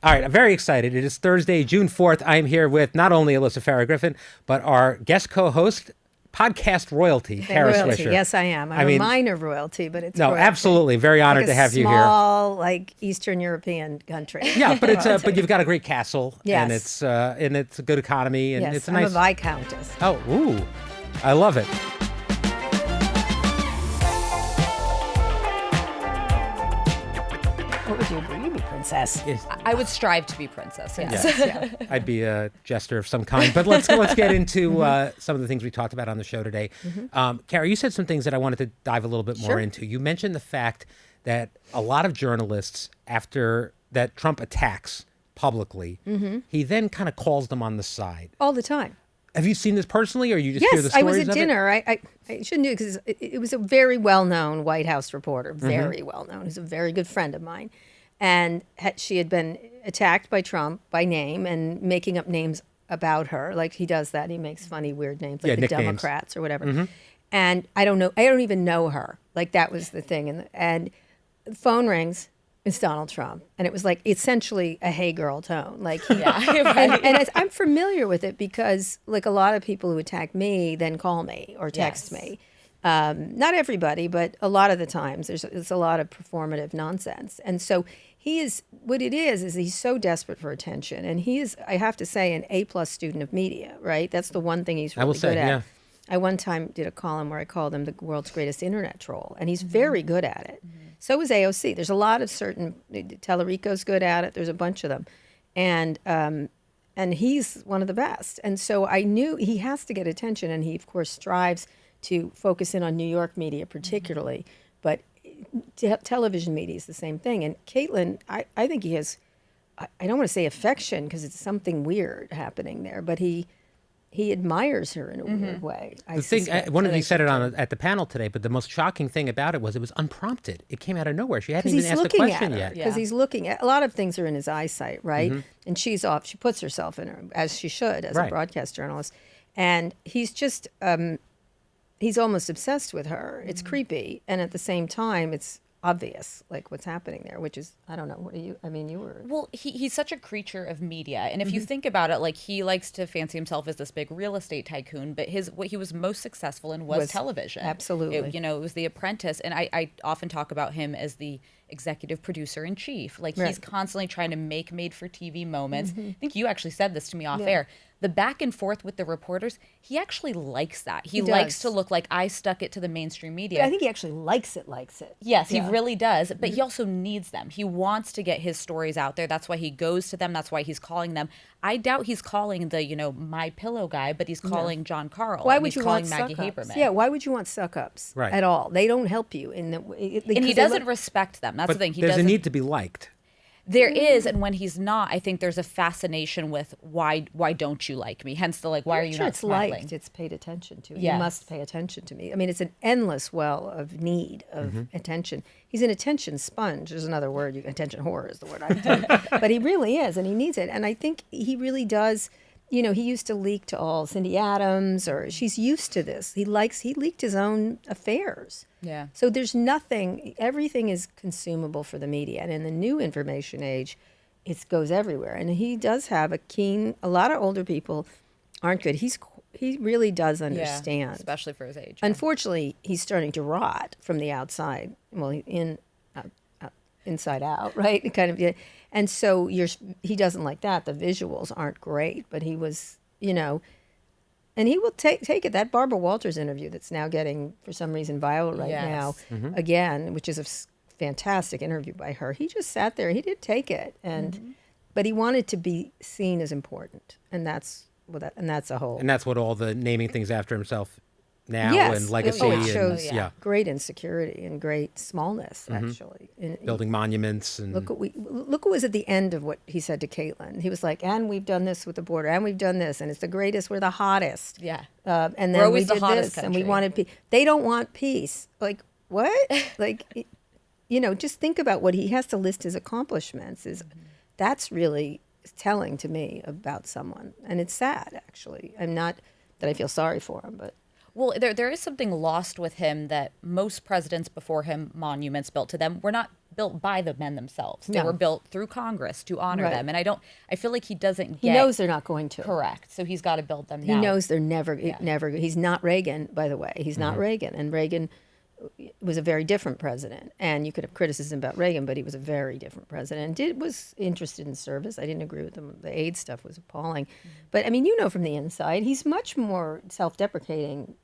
All right, I'm very excited. It is Thursday, June 4th. I am here with not only Alyssa Farah Griffin, but our guest co-host, podcast royalty, Kara Royalty, Swisher. yes, I am. I'm a minor royalty, but it's no, royalty. absolutely. Very honored like to have you here. Small, like Eastern European country. Yeah, but but you've got a great castle, Yes. and it's a good economy, and Yes, it's a I'm nice. a viscountess. Oh, ooh, I love it. What would you be? You'd be princess. I would strive to be princess. Yes. Yes, yeah. I'd be a jester of some kind. But let's get into some of the things we talked about on the show today. Kara, you said some things that I wanted to dive a little bit more Sure. into. You mentioned the fact that a lot of journalists, after that Trump attacks publicly, he then kind of calls them on the side. All the time. Have you seen this personally, or you just hear the Yes, stories I was of at it? dinner. I shouldn't do it because it was a very well-known White House reporter, very well-known. He's a very good friend of mine. And she had been attacked by Trump by name and making up names about her. Like he does that. He makes funny, weird names like the nicknames. Democrats or whatever. And I don't know. I don't even know her. Like that was the thing. And the phone rings. It's Donald Trump. And it was like essentially a hey girl tone. Like he, I'm familiar with it because like a lot of people who attack me then call me or text me. Not everybody, but a lot of the times there's a lot of performative nonsense. And so he is, what it is he's so desperate for attention. And he is, I have to say, an A-plus student of media, right? That's the one thing he's really good at. Yeah. I one time did a column where I called him the world's greatest internet troll, and he's very good at it. So is AOC. There's a lot of certain, Tellerico's good at it. There's a bunch of them. And he's one of the best. And so I knew he has to get attention, and he, of course, strives to focus in on New York media particularly. But television media is the same thing. And Caitlin, I think he has, I don't want to say affection because it's something weird happening there, but he admires her in a weird way. The thing, one of you said it at the panel today, but the most shocking thing about it was unprompted. It came out of nowhere. She hadn't even asked the question yet. Because he's looking at, a lot of things are in his eyesight, right? And she's off. She puts herself in her, as she should, as a broadcast journalist. And he's just, he's almost obsessed with her. It's creepy. And at the same time, it's obvious, like what's happening there, which is, I don't know, what do you, I mean, you were. Well, he's such a creature of media. And if you think about it, like he likes to fancy himself as this big real estate tycoon, but what he was most successful in was television. Absolutely. It was The Apprentice. And I often talk about him as the executive producer in chief. Like he's constantly trying to make made for TV moments. I think you actually said this to me off air. The back and forth with the reporters, he actually likes that. He likes to look like I stuck it to the mainstream media. But I think he actually likes it. Yes, he really does. But he also needs them. He wants to get his stories out there. That's why he goes to them. That's why he's calling them. I doubt he's calling the, My Pillow guy, but he's calling John Carl. Why would you calling want Maggie suck-ups? Haberman? Yeah, why would you want suck-ups at all? They don't help you. And he doesn't respect them. That's the thing. There's a need to be liked. There is, and when he's not, I think there's a fascination with why don't you like me? Hence the why are you not it's smiling? liked, it's paid attention to. Yes. You must pay attention to me. I mean, it's an endless well of need of attention. He's an attention sponge. There's another word. Attention whore is the word I'm doing. But he really is, and he needs it. And I think he really does. He used to leak to all Cindy Adams, or she's used to this. He leaked his own affairs. Yeah. So there's everything is consumable for the media. And in the new information age, it goes everywhere. And he does have a lot of older people aren't good. He really does understand. Especially for his age. Unfortunately, he's starting to rot from the outside. Well, inside out, right? Kind of. And so he doesn't like that. The visuals aren't great, but he was, and he will take it. That Barbara Walters interview that's now getting, for some reason, viral right now, again, which is a fantastic interview by her. He just sat there. He did take it, but he wanted to be seen as important, and that's a whole. And that's what all the naming things after himself now and legacy. It shows and, great insecurity and great smallness, actually. Building monuments. And look what was at the end of what he said to Caitlin. He was like, and we've done this with the border, and we've done this, and it's the greatest, we're the hottest. Yeah. And then we're always we did the hottest this, country. and we wanted peace. They don't want peace. Like, what? Like, just think about what he has to list his accomplishments. That's really telling to me about someone. And it's sad, actually. I'm not that I feel sorry for him, but... Well, there is something lost with him that most presidents before him, monuments built to them, were not built by the men themselves. They No. were built through Congress to honor Right. them. And I feel like he doesn't He get knows they're not going to. correct. So he's got to build them He now. knows they're never. He's not Reagan, by the way. He's not Reagan, and Reagan was a very different president. And you could have criticism about Reagan, but he was a very different president. Was interested in service. I didn't agree with him. The AIDS stuff was appalling, but I mean, from the inside, he's much more self-deprecating.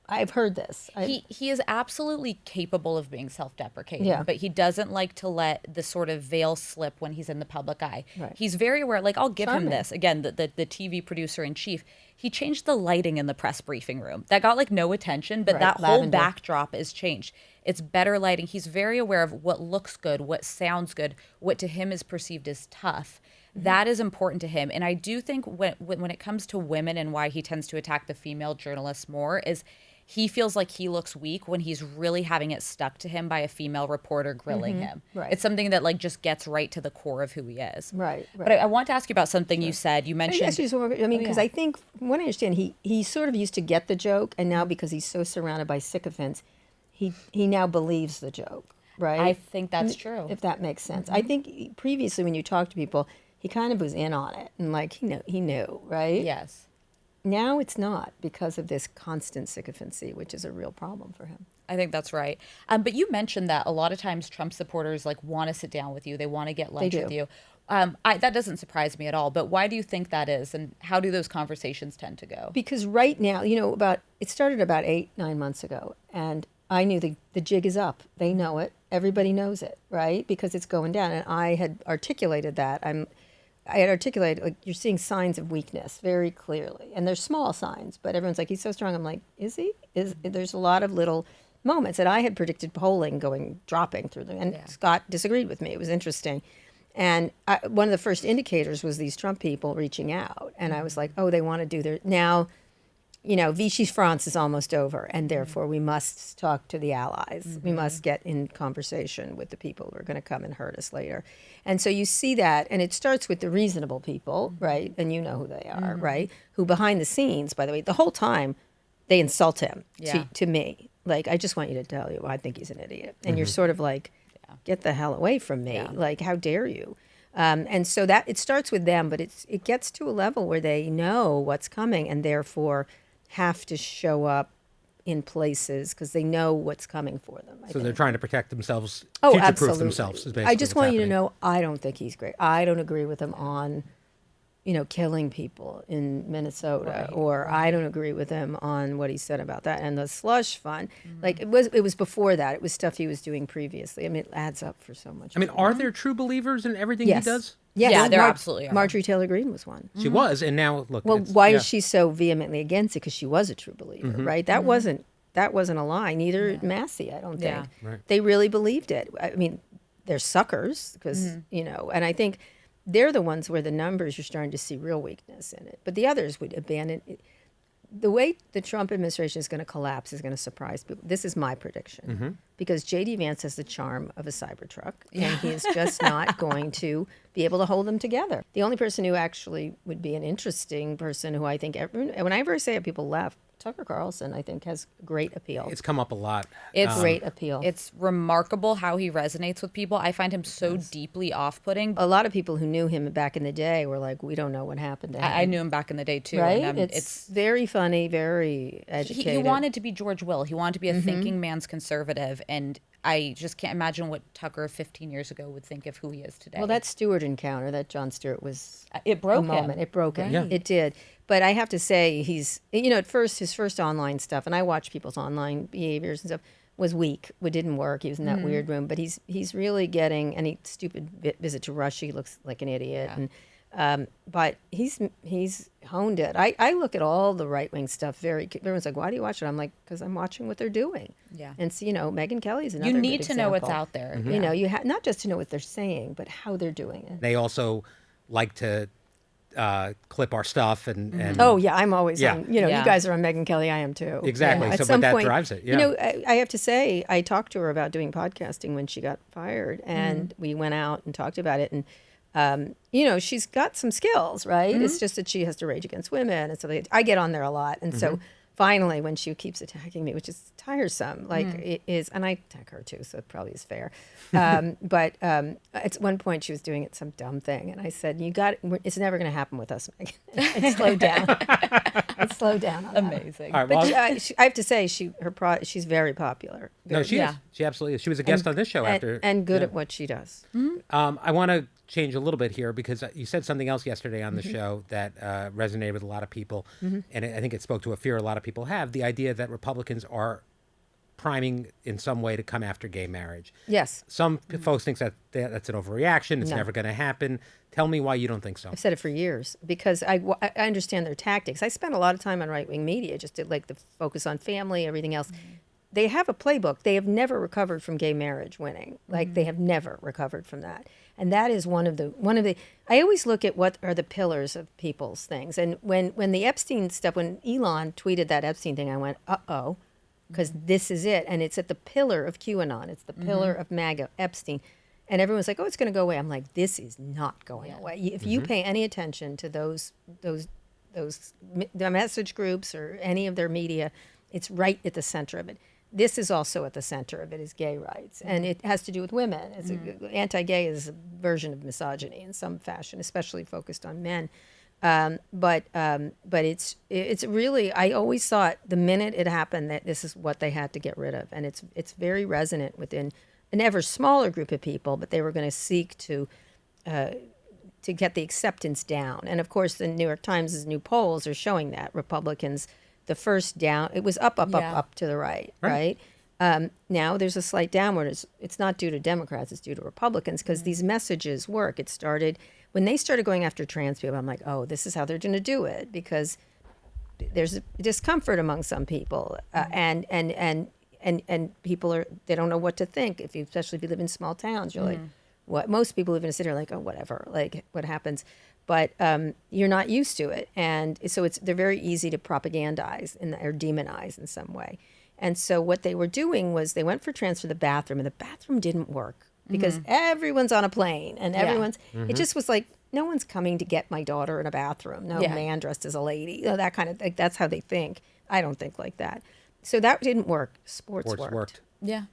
I've heard this. He is absolutely capable of being self-deprecating, Yeah. but he doesn't like to let the sort of veil slip when he's in the public eye. Right. He's very aware. Like, I'll give Charming. him this again. The TV producer in chief. He changed the lighting in the press briefing room. That got like no attention, but Right, that whole lavender. backdrop is changed. It's better lighting. He's very aware of what looks good, what sounds good, what to him is perceived as tough. That is important to him. And I do think when it comes to women and why he tends to attack the female journalists more is he feels like he looks weak when he's really having it stuck to him by a female reporter grilling him. Right. It's something that like just gets right to the core of who he is. Right. But I want to ask you about something you said. You mentioned Because I think, from what I understand, he sort of used to get the joke, and now because he's so surrounded by sycophants, he now believes the joke, right? I think that's true. If that makes sense. I think previously when you talk to people, he kind of was in on it, and like he knew, right? Yes. Now it's not, because of this constant sycophancy, which is a real problem for him. I think that's right. But you mentioned that a lot of times Trump supporters like want to sit down with you. They want to get lunch do. with you. That doesn't surprise me at all. But why do you think that is? And how do those conversations tend to go? Because right now, it started about 8-9 months ago, and I knew the jig is up. They know it. Everybody knows it, right? Because it's going down. And I had articulated that. I had articulated, like, you're seeing signs of weakness very clearly. And they're small signs, but everyone's like, he's so strong. I'm like, is he? There's a lot of little moments that I had predicted polling dropping through them. And Scott disagreed with me. It was interesting. And one of the first indicators was these Trump people reaching out. And I was like, oh, they want to do their, now, Vichy France is almost over, and therefore we must talk to the allies. We must get in conversation with the people who are going to come and hurt us later. And so you see that, and it starts with the reasonable people, right? And you know who they are, right? Who behind the scenes, by the way, the whole time, they insult him to me. Like, I just want you to tell you, I think he's an idiot. And you're sort of like, get the hell away from me. Like, how dare you? And so that it starts with them, but it gets to a level where they know what's coming, and therefore have to show up in places because they know what's coming for them. So they're trying to protect themselves, Oh, future-proof absolutely. themselves. Is basically I just what's want you to happening. know, I don't think he's great. I don't agree with him on, killing people in Minnesota, or I don't agree with him on what he said about that and the slush fund. Like, it was before that. It was stuff he was doing previously. I mean, it adds up for so much. I mean, are there true believers in everything he does? Yes. Yeah, there absolutely are. Marjorie Taylor Greene was one. She was, and now look. Well, it's- why yeah. is she so vehemently against it? Because she was a true believer, right? That wasn't a lie. Neither Massey, I don't think. Yeah. Right. They really believed it. I mean, they're suckers because and I think they're the ones where the numbers you're starting to see real weakness in it. But the others would abandon it. The way the Trump administration is going to collapse is going to surprise people. This is my prediction. Because J.D. Vance has the charm of a Cybertruck, and he is just not going to be able to hold them together. The only person who actually would be an interesting person who I think, whenever I say it, people laugh, Tucker Carlson, I think, has great appeal. It's come up a lot. It's Great appeal. It's remarkable how he resonates with people. I find him so deeply off-putting. A lot of people who knew him back in the day were like, we don't know what happened to him. I knew him back in the day too. Right? And, It's very funny, very educated. he wanted to be George Will. He wanted to be a thinking man's conservative, and I just can't imagine what Tucker 15 years ago would think of who he is today. Well, that Stewart encounter, that Jon Stewart was it broke a moment. him. It broke him. Yeah. It did. But I have to say, he's, at first, his first online stuff, and I watch people's online behaviors and stuff, was weak. It didn't work. He was in that weird room. But he's really getting, any stupid visit to Russia, he looks like an idiot. Yeah. And but he's honed it. I look at all the right-wing stuff everyone's like, why do you watch it? I'm like, because I'm watching what they're doing. Yeah. And so, Megyn Kelly's another You need good to know what's example. out there. You not just to know what they're saying, but how they're doing it. They also like to clip our stuff and Oh yeah, I'm always Yeah. on. Yeah. You guys are on Megyn Kelly. I am too. Exactly. At So, some but that point, drives it. Yeah. I have to say, I talked to her about doing podcasting when she got fired, and we went out and talked about it. And she's got some skills, right? It's just that she has to rage against women, and so I get on there a lot. And so finally, when she keeps attacking me, which is tiresome, like it is, and I attack her too, so it probably is fair. But at one point, she was doing it some dumb thing, and I said, it's never going to happen with us, Megan. And slow down. And slow down on that. Amazing. All right, But well, I have to say, she's very popular. no, she Yeah. is. She absolutely is. She was a guest on this show after. And good at what she does. I want to change a little bit here because you said something else yesterday on the show that resonated with a lot of people, and I think it spoke to a fear a lot of people have, the idea that Republicans are priming in some way to come after gay marriage. Yes. Some folks think that that's an overreaction. It's No. never going to happen. Tell me why you don't think so. I've said it for years because I understand their tactics. I spent a lot of time on right-wing media, just to like the focus on family, everything else. They have a playbook. They have never recovered from gay marriage winning. Like they have never recovered from that. And that is one of the I always look at what are the pillars of people's things. And when the Epstein stuff, when Elon tweeted that Epstein thing, I went, uh-oh, because this is it. And it's at the pillar of QAnon. It's the pillar of MAGA, Epstein. And everyone's like, oh, it's going to go away. I'm like, this is not going away. If you pay any attention to those the message groups or any of their media, it's right at the center of it. This is also at the center of it, is gay rights. And it has to do with women. Anti-gay is a version of misogyny in some fashion, especially focused on men. But it's really, I always thought the minute it happened that this is what they had to get rid of. And it's very resonant within an ever smaller group of people, but they were going to seek to get the acceptance down. And of course, the New York Times' new polls are showing that Republicans, the first down, it was up to the right? Now there's a slight downward. It's not due to Democrats, it's due to Republicans, because these messages work. It started, when they started going after trans people, I'm like, oh, this is how they're going to do it, because there's a discomfort among some people, and people they don't know what to think. Especially if you live in small towns, you're like, what? Most people live in a city are like, oh, whatever, like what happens? But you're not used to it, and so they're very easy to propagandize or demonize in some way. And so what they were doing was they went for trans for the bathroom, and the bathroom didn't work because everyone's on a plane, and everyone's. It just was like, no one's coming to get my daughter in a bathroom. No man dressed as a lady. You know, that kind of, like, that's how they think. I don't think like that. So that didn't work. Sports worked. Yeah.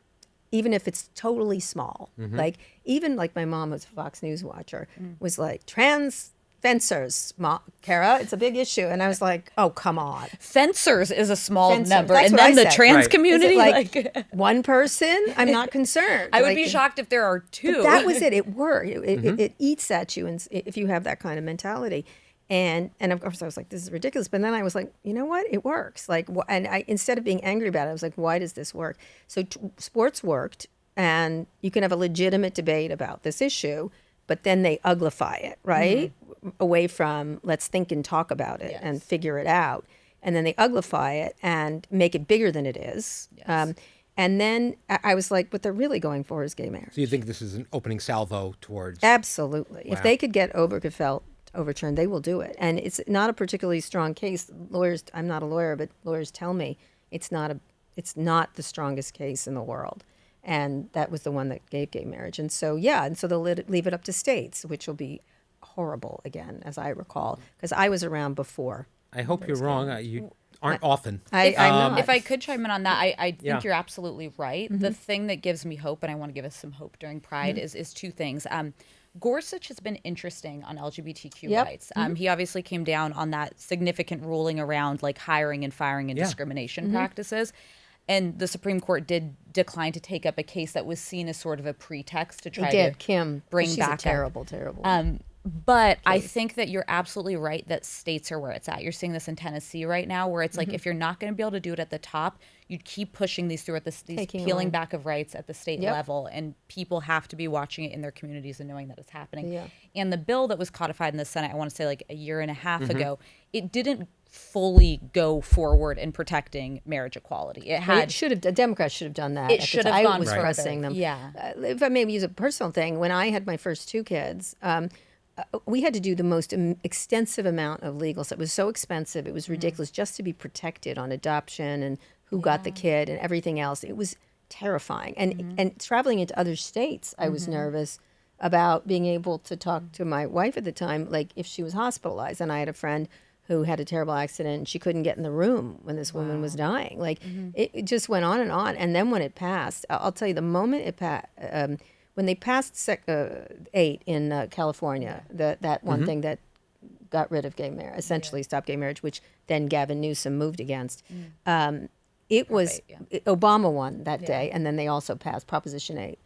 Even if it's totally small. Like, even like my mom was a Fox News watcher, was like, trans fencers, Kara, it's a big issue. And I was like, oh, come on. Fencers is a small number. That's And what then I the said. trans Right. community, Is it like one person? I'm not concerned. I would Like, be shocked if there are two. but that was it. It worked. It eats at you, and if you have that kind of mentality. And of course I was like, this is ridiculous. But then I was like, you know what? It works. Like, and I, instead of being angry about it, I was like, why does this work? So sports worked, and you can have a legitimate debate about this issue, but then they uglify it, right? Away from let's think and talk about it and figure it out. And then they uglify it and make it bigger than it is. Yes. And then I was like, what they're really going for is gay marriage. So you think this is an opening salvo towards? Absolutely. Wow. If they could get Obergefell overturned, they will do it. And it's not a particularly strong case. Lawyers, I'm not a lawyer, but lawyers tell me it's not the strongest case in the world. And that was the one that gave gay marriage. And so, they'll leave it up to states, which will be horrible again, as I recall, because I was around before. I hope you're wrong. You aren't often. I'm not. If I could chime in on that, I think you're absolutely right. The thing that gives me hope, and I want to give us some hope during Pride, is two things. Gorsuch has been interesting on LGBTQ rights. He obviously came down on that significant ruling around like hiring and firing and discrimination practices. And the Supreme Court did decline to take up a case that was seen as sort of a pretext to try to Kim bring she's back a terrible, terrible. But I think that you're absolutely right that states are where it's at. You're seeing this in Tennessee right now, where it's like if you're not going to be able to do it at the top, you keep pushing these through at these peeling back of rights at the state level, and people have to be watching it in their communities and knowing that it's happening. Yeah. And the bill that was codified in the Senate, I want to say like a year and a half ago, it didn't fully go forward in protecting marriage equality. It should have. Democrats should have done that. It should have gone I was further. pressing them. Yeah. If I maybe use a personal thing, when I had my first two kids, we had to do the most extensive amount of legal stuff. It was so expensive. It was ridiculous just to be protected on adoption and who got the kid and everything else. It was terrifying. And traveling into other states, I was nervous about being able to talk to my wife at the time, like if she was hospitalized. And I had a friend who had a terrible accident, and she couldn't get in the room when this woman was dying. Like, it just went on. And then when it passed, I'll tell you, the moment it passed, when they passed 8 in California, that one thing that got rid of gay marriage, essentially stopped gay marriage, which then Gavin Newsom moved against. It was Obama won that day, and then they also passed Proposition 8.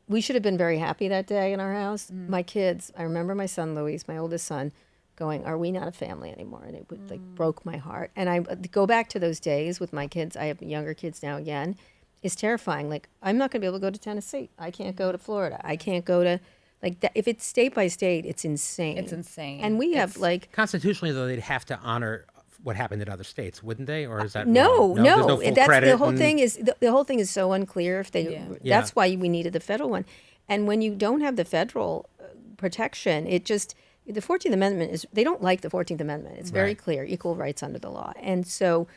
We should have been very happy that day in our house. My kids, I remember my son Luis, my oldest son, going, "Are we not a family anymore?" And it would, like, broke my heart. And I go back to those days with my kids. I have younger kids now again. It's terrifying. Like, I'm not going to be able to go to Tennessee. I can't go to Florida. I can't go to, like, that. If it's state by state, it's insane. It's insane. And we have, like, Constitutionally, though, they'd have to honor what happened in other states, wouldn't they? Or is that no? wrong? There's no full That's credit the whole thing is the whole thing is so unclear. If they, that's why we needed the federal one. And when you don't have the federal protection, it just, the 14th Amendment is, they don't like the 14th Amendment. It's very clear, equal rights under the law. And so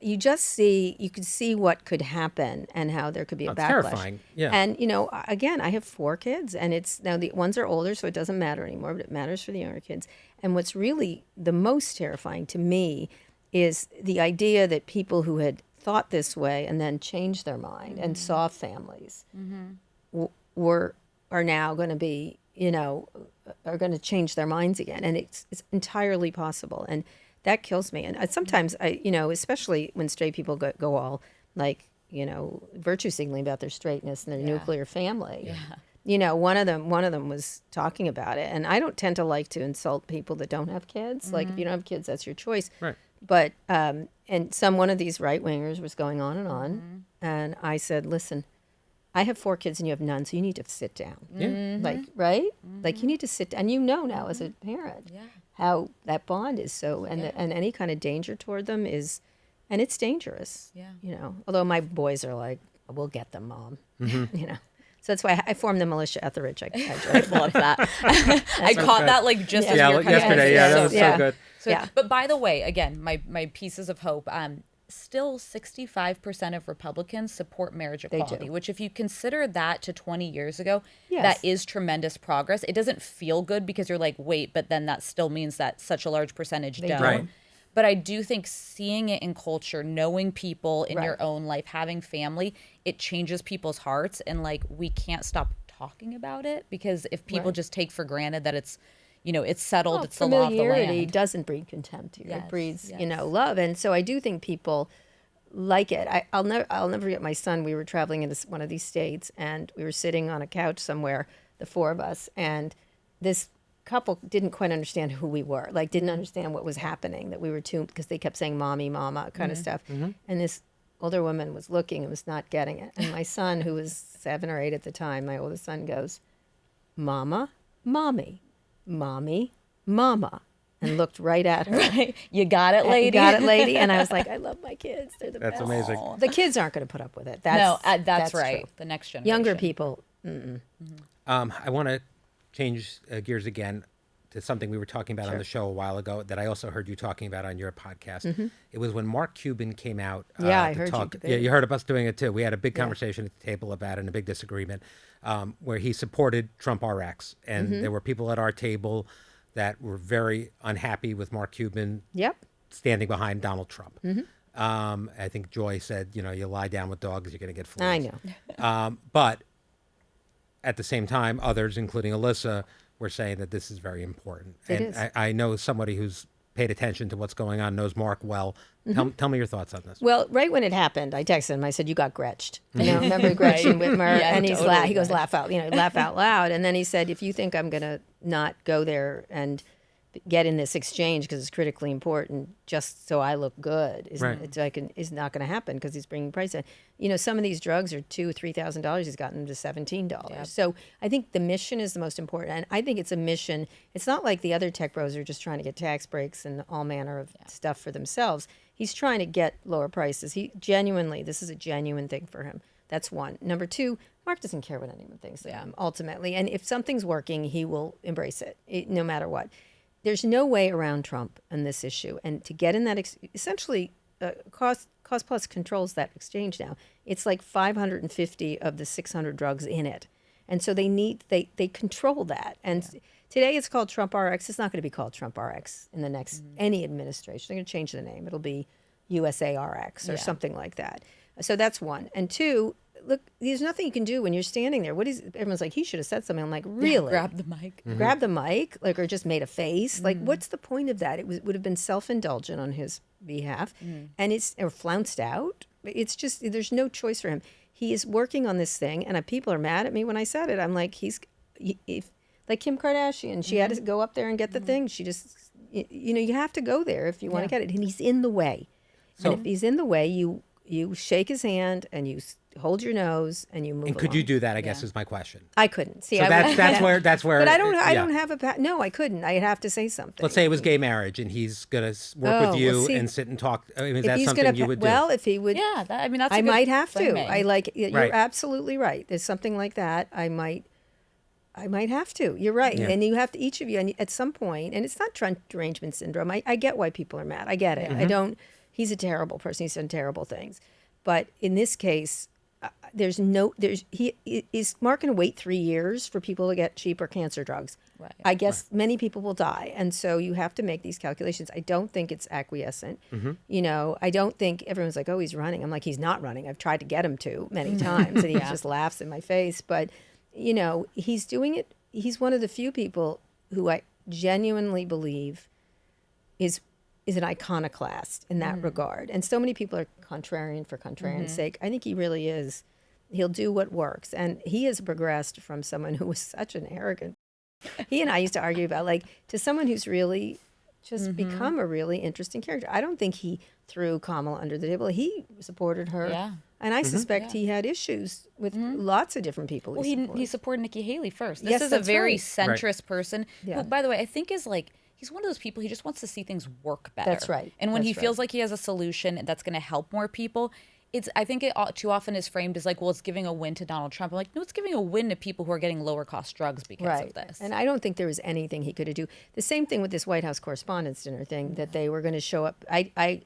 you could see what could happen and how there could be a backlash. Terrifying. Yeah. And, you know, again, I have 4 kids, and it's, now the ones are older, so it doesn't matter anymore, but it matters for the younger kids. And what's really the most terrifying to me is the idea that people who had thought this way and then changed their mind and saw families are now going to be, you know, are going to change their minds again. And it's entirely possible. And that kills me. And sometimes you know, especially when straight people go all, like, you know, virtue signaling about their straightness and their nuclear family. Yeah. You know, one of them was talking about it. And I don't tend to like to insult people that don't have kids. Like, if you don't have kids, that's your choice. Right. But, and one of these right-wingers was going on. And I said, listen, I have 4 kids and you have none, so you need to sit down. Like, right? Like, you need to sit down. And you know now as a parent how that bond is so, and any kind of danger toward them is, and it's dangerous. Yeah. You know, although my boys are like, we'll get them, Mom. You know. So that's why I formed the militia Etheridge. I love that. I caught that, like, just as you were yesterday. Yeah, that was so good. So, but by the way, again, my pieces of hope. Still 65% of Republicans support marriage equality, which, if you consider that to 20 years ago, that is tremendous progress. It doesn't feel good because you're like, wait, but then that still means that such a large percentage don't. Right. But I do think seeing it in culture, knowing people in your own life, having family, it changes people's hearts. And, like, we can't stop talking about it, because if people just take for granted that it's, you know, it's settled, it's the law of the land. Familiarity doesn't breed contempt. It breeds, you know, love. And so I do think people like it. I'll never forget my son. We were traveling into one of these states, and we were sitting on a couch somewhere, the 4 of us, and this couple didn't quite understand who we were, like, didn't understand what was happening, that we were too, because they kept saying mommy, mama, kind of stuff. And this older woman was looking and was not getting it. And my son, who was 7 or 8 at the time, my oldest son, goes, "Mama, mommy. Mommy, mama," and looked right at her. Right. You got it, lady. Got it, lady. And I was like, I love my kids. They're the best. That's amazing. The kids aren't going to put up with it. That's right. True. The next generation. Younger people. I want to change gears again to something we were talking about on the show a while ago that I also heard you talking about on your podcast. It was when Mark Cuban came out. I heard you. Yeah, you heard of us doing it too. We had a big conversation at the table about it, and a big disagreement, where he supported Trump RX, and there were people at our table that were very unhappy with Mark Cuban standing behind Donald Trump. I think Joy said, you know, you lie down with dogs, you're going to get fleas. I know. But at the same time, others, including Alyssa, were saying that this is very important. It is. is. I know somebody who's paid attention to what's going on, knows Mark well. Tell me your thoughts on this. Well, right when it happened, I texted him. I said, "You got Gretched." You know, remember Gretchen Whitmer? And he goes, laugh out loud. And then he said, "If you think I'm going to not go there and get in this exchange because it's critically important, just so I look good, is not going to happen, because he's bringing price down." You know, some of these drugs are $2,000-$3,000. He's gotten them to $17. Yep. So I think the mission is the most important, and I think it's a mission. It's not like the other tech bros are just trying to get tax breaks and all manner of stuff for themselves. He's trying to get lower prices. This is a genuine thing for him. That's one. Number 2, Mark doesn't care what anyone thinks of him, ultimately. And if something's working, he will embrace it no matter what. There's no way around Trump on this issue. And to get in that, essentially, Cost Plus controls that exchange now. It's like 550 of the 600 drugs in it. And so they control that. And Today it's called Trump RX. It's not going to be called Trump RX in the next any administration. They're going to change the name. It'll be USA RX or something like that. So that's one. And two, look, there's nothing you can do when you're standing there. Everyone's like, he should have said something. I'm like, really? Grab the mic. Grab the mic, like, or just made a face. Like, what's the point of that? Would have been self-indulgent on his behalf, and or flounced out. It's just, there's no choice for him. He is working on this thing, and people are mad at me when I said it. I'm like, like Kim Kardashian, she had to go up there and get the thing. She just, you have to go there if you want to get it, and he's in the way. So, and if he's in the way, you shake his hand and you hold your nose and you move. And could you do that? I guess is my question. I couldn't. See, so that's where. But I don't have a. No, I couldn't. I'd have to say something. Let's say it was gay marriage, and he's gonna work with you and sit and talk. I mean, is that something you would do? Well, if he would, yeah. That's. I might have to. I like. You're right. absolutely right. There's something like that. I might have to. You're right. Yeah. And you have to, each of you, and at some point, and it's not derangement syndrome. I get why people are mad. I get it. I don't. He's a terrible person. He's done terrible things. But in this case, is Mark going to wait 3 years for people to get cheaper cancer drugs? Right. I guess many people will die. And so you have to make these calculations. I don't think it's acquiescent. I don't think everyone's like, oh, he's running. I'm like, he's not running. I've tried to get him to many times, and he just laughs in my face. But, he's doing it. He's one of the few people who I genuinely believe is an iconoclast in that regard. And so many people are contrarian for contrarian's sake. I think he really is. He'll do what works. And he has progressed from someone who was such an arrogant. He and I used to argue about, to someone who's really just become a really interesting character. I don't think he threw Kamala under the table. He supported her. Yeah. And I suspect he had issues with lots of different people. Well, he supported Nikki Haley first. This is a very centrist person who, by the way, I think is he's one of those people, he just wants to see things work better. That's right. And when he feels like he has a solution that's going to help more people, I think it too often is framed as it's giving a win to Donald Trump. I'm like, no, it's giving a win to people who are getting lower cost drugs because of this. And I don't think there was anything he could do. The same thing with this White House Correspondents' Dinner thing, that they were going to show up. I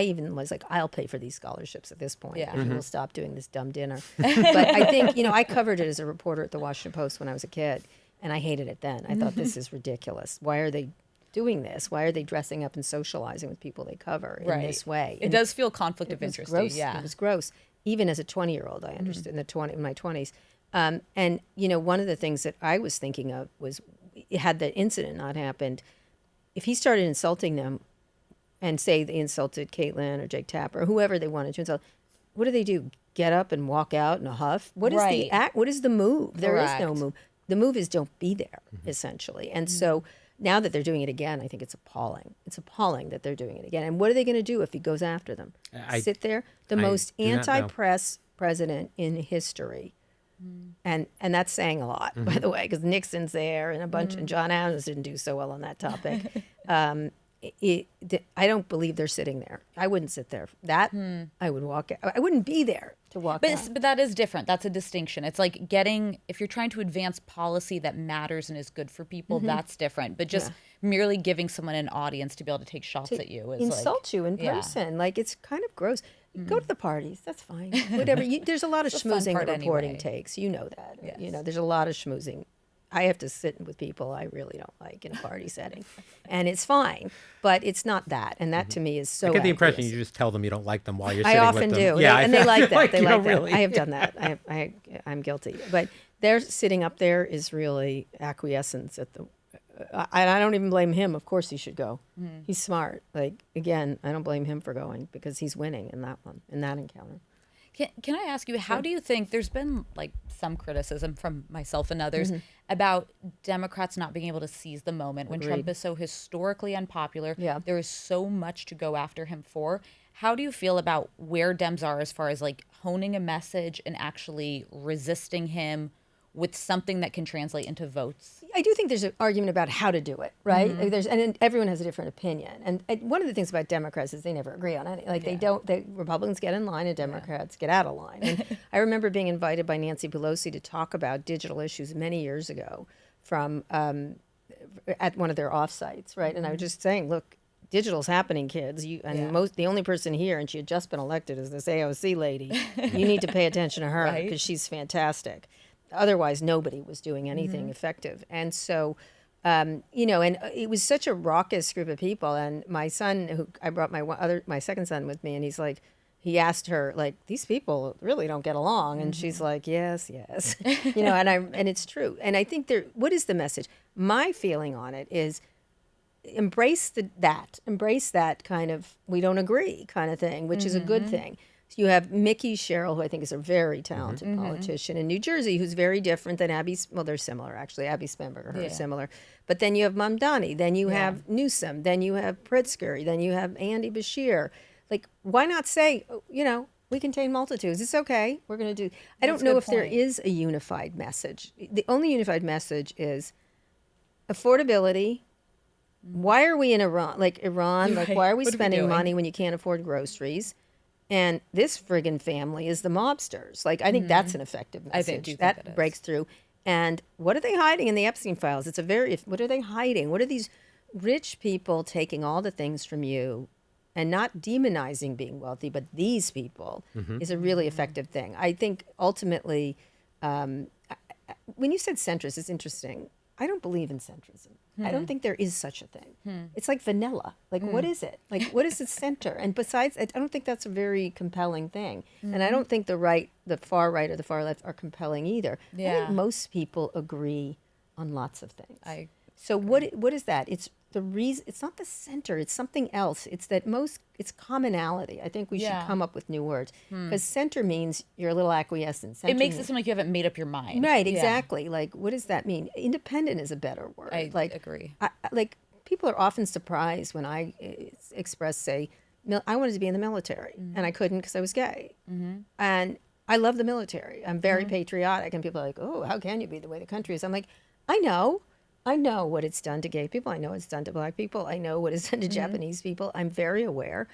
even was like, I'll pay for these scholarships at this point. Yeah. If you will stop doing this dumb dinner. But I think, I covered it as a reporter at the Washington Post when I was a kid, and I hated it then. I thought, this is ridiculous. Why are they doing this? Why are they dressing up and socializing with people they cover in this way? It does feel conflict of interest. Gross. Yeah, it was gross. Even as a 20-year-old, I understood in my 20s. And one of the things that I was thinking of was, had the incident not happened, if he started insulting them, and say they insulted Caitlyn or Jake Tapper or whoever they wanted to insult, what do? Get up and walk out in a huff? What is the act? What is the move? There is no move. The move is don't be there, essentially. And so now that they're doing it again, I think it's appalling. It's appalling that they're doing it again. And what are they going to do if he goes after them? Sit there? The most anti-press president in history. And that's saying a lot, by the way, because Nixon's there and a bunch, and John Adams didn't do so well on that topic. I don't believe they're sitting there. I wouldn't sit there. I would walk out. I wouldn't be there to walk out. But that is different. That's a distinction. It's like if you're trying to advance policy that matters and is good for people, that's different. But just merely giving someone an audience to be able to take shots at you is insult you in person. It's kind of gross. Go to the parties. That's fine. Whatever. There's a lot of schmoozing that reporting takes. You know that. Yes. There's a lot of schmoozing. I have to sit with people I really don't like in a party setting, and it's fine, but it's not that. And that to me is so. I get the impression you just tell them you don't like them while you're sitting with them. I often do. Yeah, they like that. They like that. Really. I have done that. I'm guilty. But their sitting up there is really acquiescence at the. I don't even blame him. Of course he should go. He's smart. Again, I don't blame him for going because he's winning in that one, in that encounter. Can I ask you, how do you think, there's been some criticism from myself and others about Democrats not being able to seize the moment when Trump is so historically unpopular. Yeah. There is so much to go after him for. How do you feel about where Dems are as far as honing a message and actually resisting him with something that can translate into votes? I do think there's an argument about how to do it, right? And everyone has a different opinion. And one of the things about Democrats is they never agree on anything. Republicans get in line and Democrats get out of line. And I remember being invited by Nancy Pelosi to talk about digital issues many years ago from at one of their offsites, right? And I was just saying, look, digital's happening, kids. The only person here, and she had just been elected, is this AOC lady. You need to pay attention to her because she's fantastic. Otherwise, nobody was doing anything effective. And so You know, and it was such a raucous group of people. And my son, who I brought my second son with me, and he's like, he asked her, like, these people really don't get along, and she's like, yes, you know, and it's true. And I think what is the message? My feeling on it is embrace that kind of we don't agree kind of thing, which is a good thing. So you have Mickey Sherrill, who I think is a very talented politician in New Jersey, who's very different than well, they're similar, actually. Abby Spenberger, her is similar. But then you have Mamdani, then you have Newsom, then you have Pritzker, then you have Andy Bashir. Like, why not say, you know, we contain multitudes. It's okay. We're going to do. I don't know if there is a unified message. The only unified message is affordability. Why are we in Iran? Like, why are we spending money when you can't afford groceries? And this friggin' family is the mobsters. Like, I think that's an effective message. I think that breaks through. And what are they hiding in the Epstein files? What are they hiding? What are these rich people taking all the things from you and not demonizing being wealthy, but these people is a really effective thing. I think ultimately, when you said centrist, it's interesting. I don't believe in centrism. I don't think there is such a thing. It's like vanilla. Like, what is it? Like, what is the center? And besides, I don't think that's a very compelling thing. And I don't think the far right or the far left are compelling either. I think most people agree on lots of things. So what is that? It's the reason. It's not the center. It's something else. It's it's commonality. I think we should come up with new words, because center means you're a little acquiescent. Center it makes it seem like you haven't made up your mind. Right, exactly. Like, what does that mean? Independent is a better word. I agree. Like, people are often surprised when I express, say, I wanted to be in the military, and I couldn't because I was gay. And I love the military. I'm very patriotic, and people are like, oh, how can you be the way the country is? I'm like, I know what it's done to gay people. I know it's done to black people. I know what it's done to Japanese people. I'm very aware.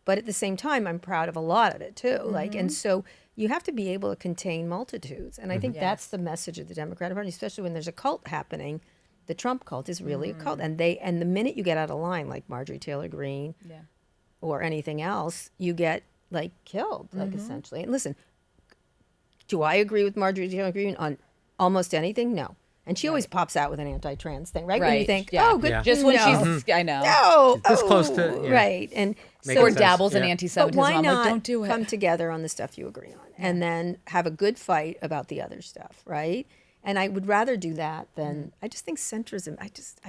But at the same time, I'm proud of a lot of it too. Like, and so you have to be able to contain multitudes. And I think that's the message of the Democratic Party, especially when there's a cult happening. The Trump cult is really a cult. And the minute you get out of line, like Marjorie Taylor Greene or anything else, you get like killed, like essentially. And listen, do I agree with Marjorie Taylor Greene on almost anything? No. And she always pops out with an anti-trans thing, right? When you think, oh, good. Just when she's, I know. No. This close to, right. And or dabbles in anti-Semitism. But why not don't do it. come together on the stuff you agree on and then have a good fight about the other stuff, right? And I would rather do that than, I just think centrism,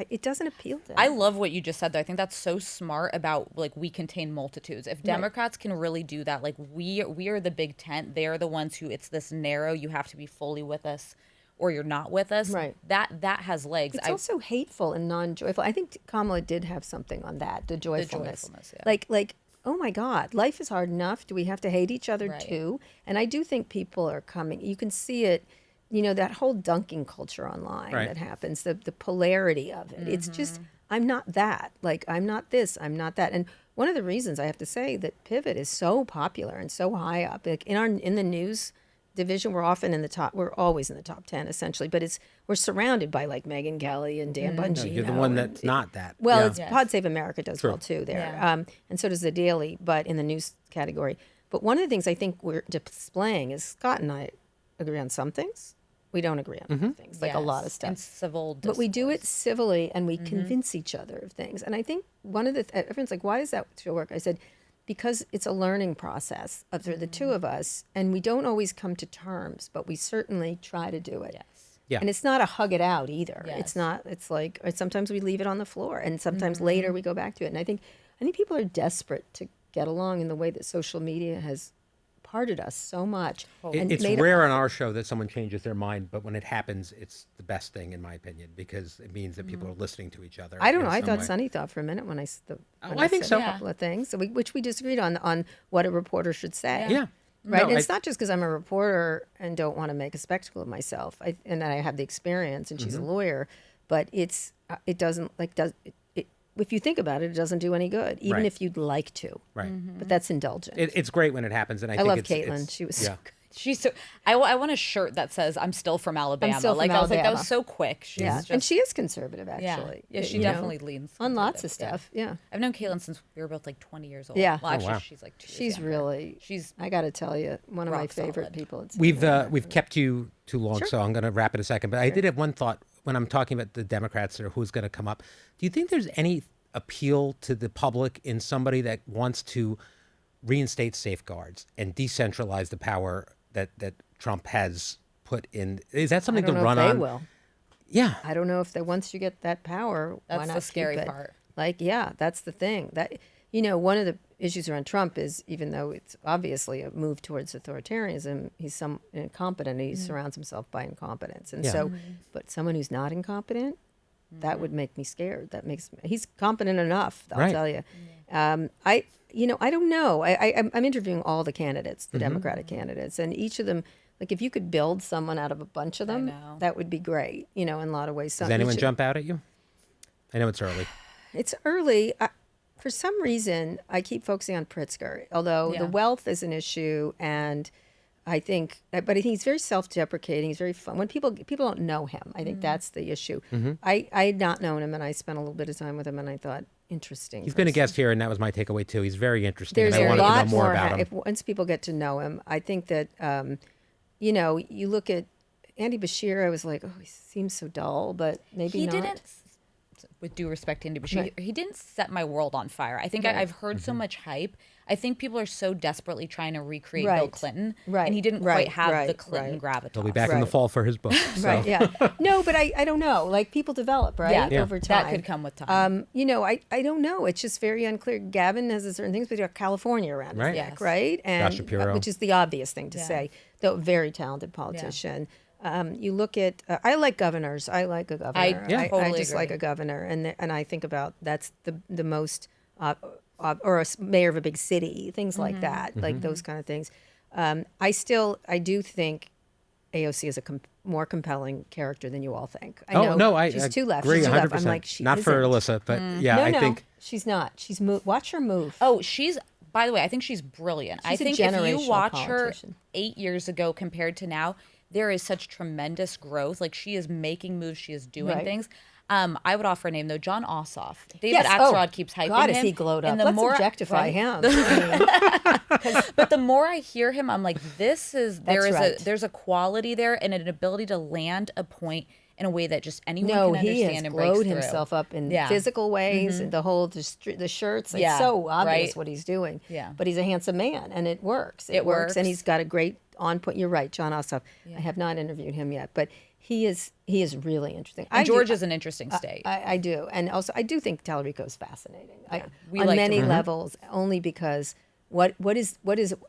it doesn't appeal to me. I love what you just said, though. I think that's so smart about, like, we contain multitudes. If Democrats can really do that, like, we are the big tent. They're the ones who, it's this narrow, you have to be fully with us or you're not with us. Right. That has legs. It's also hateful and non-joyful. I think Kamala did have something on that, the joyfulness. The joyfulness, Like, oh my God, life is hard enough. Do we have to hate each other too? And I do think people are coming. You can see it, you know, that whole dunking culture online that happens, the polarity of it. It's just, I'm not that. Like, I'm not this, I'm not that. And one of the reasons I have to say that Pivot is so popular and so high up, like in the news division, we're often in the top. We're always in the top 10 essentially, but we're surrounded by like Megyn Kelly and Dan Bongino. No, you're the one that's not that. Well, it's Pod Save America does well too there, and so does the Daily, but in the news category. But one of the things I think we're displaying is Scott and I agree on some things. We don't agree on other things, like a lot of stuff. And civil discourse. But we do it civilly, and we convince each other of things. And I think one of the everyone's like, "Why does that show work?" I said, because it's a learning process for the two of us, and we don't always come to terms, but we certainly try to do it. Yes. Yeah. And it's not a hug it out either. Yes. It's not. It's like sometimes we leave it on the floor, and sometimes later we go back to it. And I think people are desperate to get along in the way that social media has parted us so much. And It's rare on our show that someone changes their mind, but when it happens, it's the best thing in my opinion, because it means that people are listening to each other. I don't know. I some thought way. Sonny thought for a minute when I I think said so. a couple of things, which we disagreed on what a reporter should say. Yeah. Right. No, and it's not just because I'm a reporter and don't want to make a spectacle of myself, and I have the experience, and she's a lawyer, but it doesn't if you think about it, it doesn't do any good, even if you'd like to. Right. But that's indulgent. It's great when it happens, and I think love it's, Caitlin. She was so good. She's so. I want a shirt that says "I'm still from Alabama." I'm still from I was like, that Alabama. was so quick. She's just, and she is conservative, actually. Yeah, she you know, definitely leans on lots of conservative, stuff. Yeah. I've known Caitlin since we were both like 20 years old. Yeah. Well, actually, wow. she's like 2 years She's younger. really. She's I got to tell you, one of my rock favorite solid. people. We've kept you too long, so I'm going to wrap in a second. But I did have one thought when I'm talking about the Democrats or who's going to come up, do you think there's any appeal to the public in somebody that wants to reinstate safeguards and decentralize the power that Trump has put in? Is that something to run on? They will. Yeah. I don't know if they, once you get that power, why That's not the scary keep it? part. Like, yeah, that's the thing. That, you know, one of the issues around Trump is, even though it's obviously a move towards authoritarianism, he's incompetent. He surrounds himself by incompetence. And so, but someone who's not incompetent, that would make me scared. He's competent enough, I'll tell you. I don't know. I'm interviewing all the candidates, the Democratic candidates, and each of them, like, if you could build someone out of a bunch of them, that would be great, in a lot of ways. Does anyone jump out at you? I know it's early. It's early. For some reason, I keep focusing on Pritzker, although the wealth is an issue, and I think he's very self-deprecating. He's very fun. When people don't know him, I think that's the issue. I had not known him, and I spent a little bit of time with him, and I thought, interesting. He's been a guest here, and that was my takeaway too. He's very interesting. There's and I a wanted lot to know more about him. Once people get to know him, I think that, you look at Andy Bashir, I was like, oh, he seems so dull, but maybe not. He didn't, with due respect to Andy Bashir, he didn't set my world on fire. I think I've heard so much hype. I think people are so desperately trying to recreate Bill Clinton, and he didn't quite have the Clinton gravitas. He'll be back in the fall for his book. So. Right, yeah. No, but I don't know. Like, people develop, right, over time. That could come with time. I don't know. It's just very unclear. Gavin has a certain things, but you have California around his neck, right? And Josh Shapiro. which is the obvious thing to say, though very talented politician. You look at, I like governors. I like a governor. I totally just agree. like a governor. And I think about, that's the most, or a mayor of a big city, things like that, like those kind of things. I do think AOC is a more compelling character than you all think. I know she's too left. Agree, she's too 100%. left. I'm like, she not for isn't. Alyssa, but I think she's not. She's watch her move. Oh, by the way, I think she's brilliant. I think if you watch her 8 years ago compared to now, there is such tremendous growth. Like, she is making moves, she is doing things. I would offer a name, though, John Ossoff. David Axelrod keeps hyping him. God, is he glowed up. Let's objectify him. But the more I hear him, I'm like, there's a quality there and an ability to land a point in a way that just anyone can understand and breaks through. He has glowed himself up in physical ways, and the shirts. It's so obvious what he's doing. Yeah. But he's a handsome man, and it works. It works, and he's got a great on point. You're right, John Ossoff. I have not interviewed him yet, but he is really interesting. And Georgia's an interesting state. I do, and also I do think Tallarico is fascinating. Yeah. On many levels, only because what is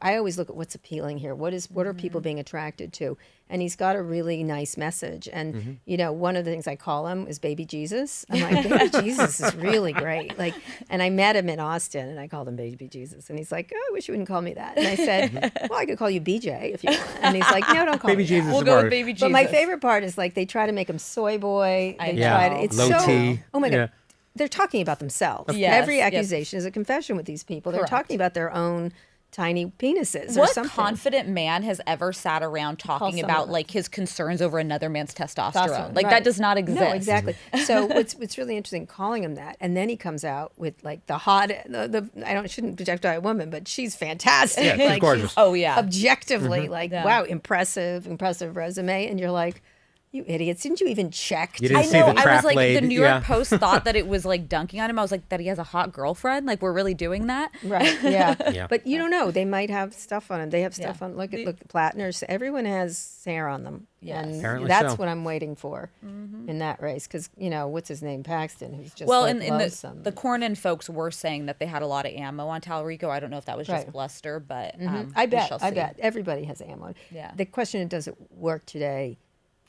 I always look at what's appealing here. What are people being attracted to? And he's got a really nice message. And one of the things I call him is Baby Jesus. I'm like, Baby Jesus is really great. Like, and I met him in Austin, and I called him Baby Jesus, and he's like, oh, I wish you wouldn't call me that. And I said, well, I could call you BJ if you want. And he's like, no, don't call Baby me Jesus. that. We'll go with Baby Jesus. But my favorite part is, like, they try to make him soy boy. It's low so T. Oh my God. They're talking about themselves. Every accusation is a confession with these people. They're talking about their own tiny penises or something. What confident man has ever sat around talking about, like, his concerns over another man's testosterone? Like, that does not exist. No, exactly. So what's really interesting, calling him that, and then he comes out with, like, the hot, shouldn't objectify a woman, but she's fantastic. Yeah, she's like, gorgeous. Objectively, wow, impressive resume, and you're like, you idiots, didn't you even check? You didn't see the trap I was like, laid. the New York Post thought that it was, like, dunking on him. I was like, that he has a hot girlfriend? Like, we're really doing that? Right, yeah. But you don't know. They might have stuff on them. They have stuff on, look, Plattner's. Everyone has hair on them. Yes. And apparently that's so. what I'm waiting for in that race. Because, what's his name? Paxton, who's just the Cornyn folks were saying that they had a lot of ammo on Tallarico. I don't know if that was just bluster, but I bet. Everybody has ammo. Yeah. The question is, does it work today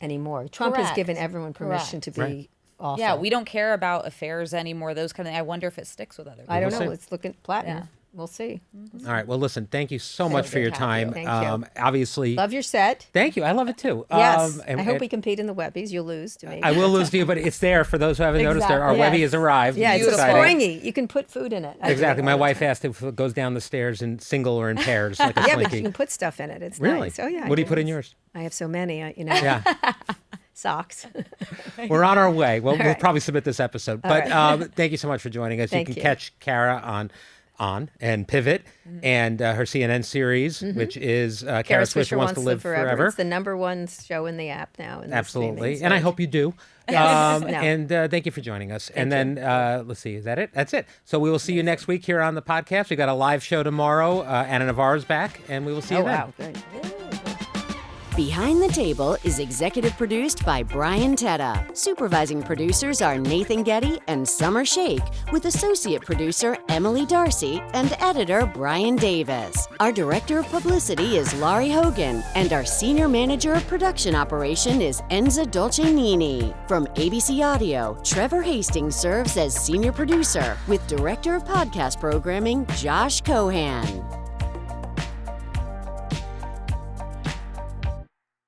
anymore? Trump has given everyone permission to be awful. Yeah, we don't care about affairs anymore, those kind of things. I wonder if it sticks with other people. I don't know. Let's look at Plattner. We'll see. All right. Well, listen, thank you so much for your time. Thank you. Obviously. Love your set. Thank you. I love it too. Yes. I hope we compete in the Webbies. You'll lose to me. I will lose to you, but it's there for those who haven't noticed. Our Webby has arrived. Yeah, it's exciting. springy. You can put food in it. Exactly. My wife asked if it goes down the stairs in single or in pairs, like a Yeah, slinky. but you can put stuff in it. It's really nice. Oh, yeah. What do you put in yours? I have so many, Yeah. Socks. We're on our way. Well, we'll probably submit this episode. But thank you so much for joining us. Thank you can you. catch Kara on and Pivot and her CNN series, which is Kara Swisher Wants to Live Forever. It's the #1 show in the app now. Absolutely. And I hope you do. And thank you for joining us. And then let's see, is that it? That's it. So we will see you next week here on the podcast. We got a live show tomorrow. Anna Navarro's back, and we will see you then. Wow, great. Behind the Table is executive produced by Brian Teta. Supervising producers are Nathan Getty and Summer Shake, with associate producer Emily Darcy and editor Brian Davis. Our director of publicity is Laurie Hogan, and our senior manager of production operation is Enza Dolcenini. From ABC Audio, Trevor Hastings serves as senior producer, with director of podcast programming Josh Cohan.